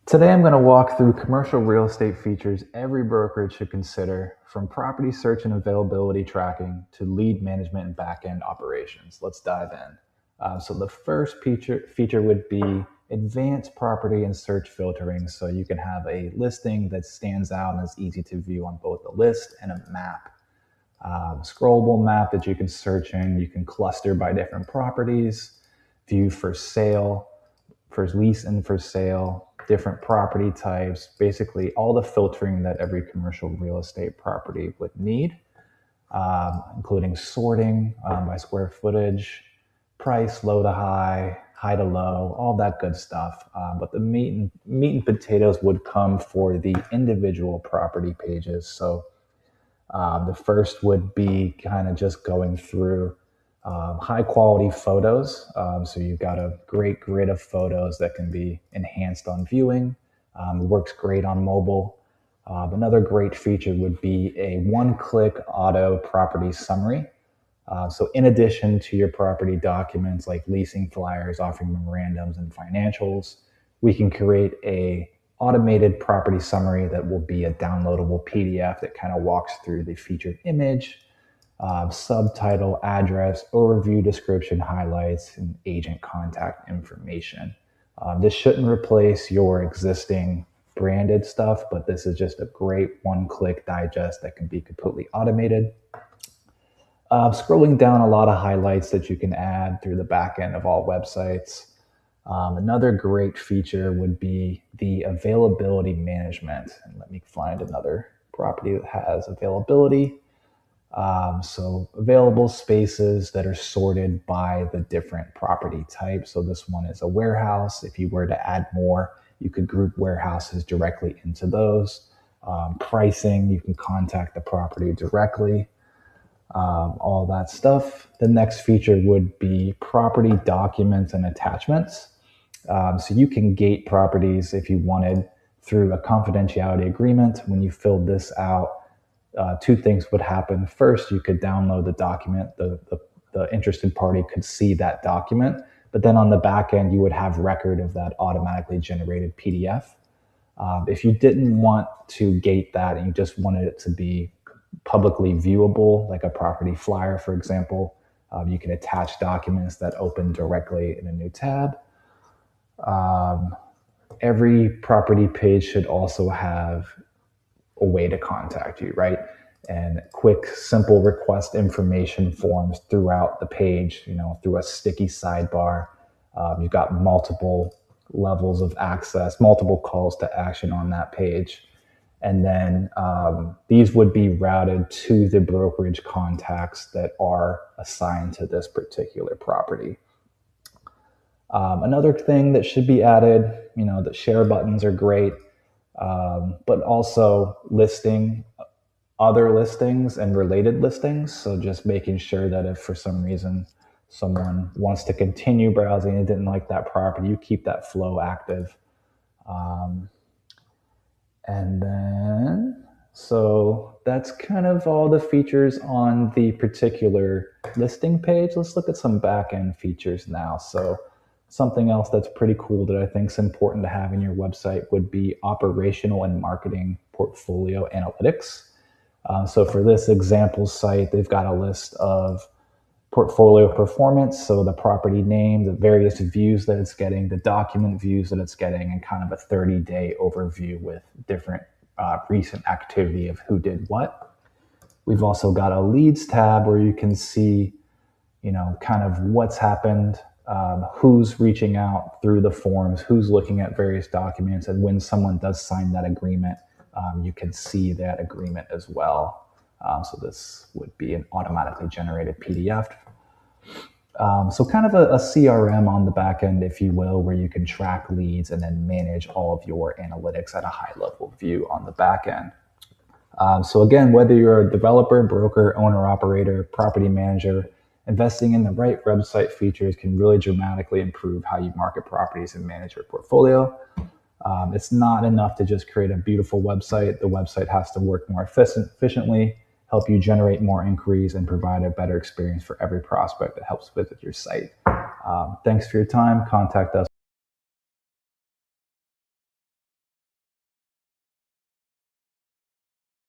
Today I'm going to walk through commercial real estate features every brokerage should consider, from property search and availability tracking to lead management and back-end operations. Let's dive in. So the first feature would be advanced property and search filtering. So you can have a listing that stands out and is easy to view on both a list and a map. Scrollable map that you can search in. You can cluster by different properties, view for sale, for lease and for sale, different property types, basically all the filtering that every commercial real estate property would need, including sorting by square footage, price, low to high, high to low, all that good stuff. But the meat and potatoes would come for the individual property pages. So the first would be kind of just going through high quality photos. So you've got a great grid of photos that can be enhanced on viewing. Works great on mobile. Another great feature would be a one-click auto property summary. So in addition to your property documents like leasing flyers, offering memorandums, and financials, we can create a automated property summary that will be a downloadable PDF that kind of walks through the featured image, subtitle, address, overview, description, highlights, and agent contact information. This shouldn't replace your existing branded stuff, but this is just a great one-click digest that can be completely automated. Scrolling down, a lot of highlights that you can add through the back end of all websites. Another great feature would be the availability management. And let me find another property that has availability. So available spaces that are sorted by the different property types. So this one is a warehouse. If you were to add more, you could group warehouses directly into those. Pricing, you can contact the property directly. All that stuff. The next feature would be property documents and attachments. So you can gate properties if you wanted through a confidentiality agreement. When you filled this out, two things would happen. First, you could download the document. The interested party could see that document, but then on the back end, you would have record of that automatically generated PDF. If you didn't want to gate that and you just wanted it to be publicly viewable, like a property flyer, for example, you can attach documents that open directly in a new tab. Every property page should also have a way to contact you, right? And quick, simple request information forms throughout the page, through a sticky sidebar. You've got multiple levels of access, multiple calls to action on that page. And then these would be routed to the brokerage contacts that are assigned to this particular property. Another thing that should be added, the share buttons are great, but also listing other listings and related listings. So just making sure that if for some reason someone wants to continue browsing and didn't like that property, you keep that flow active. And then, so that's kind of all the features on the particular listing page. Let's look at some back-end features now. So something else that's pretty cool that I think is important to have in your website would be operational and marketing portfolio analytics. So for this example site, they've got a list of portfolio performance, so the property name, the various views that it's getting, the document views that it's getting, and kind of a 30-day overview with different recent activity of who did what. We've also got a leads tab where you can see, kind of what's happened, who's reaching out through the forms, who's looking at various documents, and when someone does sign that agreement, you can see that agreement as well. So this would be an automatically generated PDF. So kind of a CRM on the back end, if you will, where you can track leads and then manage all of your analytics at a high level view on the back end. So again, whether you're a developer, broker, owner, operator, property manager, investing in the right website features can really dramatically improve how you market properties and manage your portfolio. It's not enough to just create a beautiful website. The website has to work more efficiently, help you generate more inquiries, and provide a better experience for every prospect that helps visit your site. Thanks for your time. Contact us.